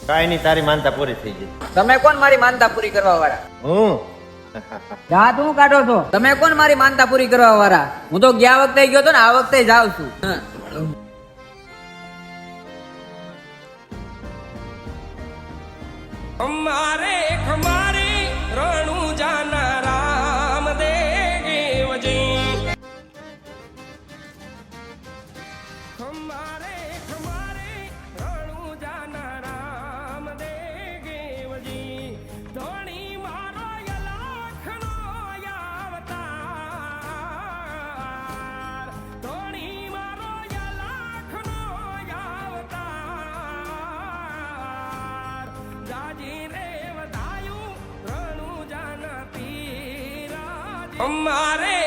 કાઈ નહીં, તારી માનતા પૂરી થઈ ગઈ. તમે કોણ મારી માનતા પૂરી કરવા વાળા? હું જા તું કાઢો છો. તમે કોણ મારી માનતા પૂરી કરવા વાળા? હું તો ગયા વખતે ગયો તો ને, આ વખતે જાઉં છું. हमारे हमारे रणु जाना राम देव जी हमारे हमारे रणु जाना राम देव जी धोनी मारो यलाखनो यावतार धोनी मारो यलाखनो यावतार जाजी रे वधायु रणु जाना पीरा हमारे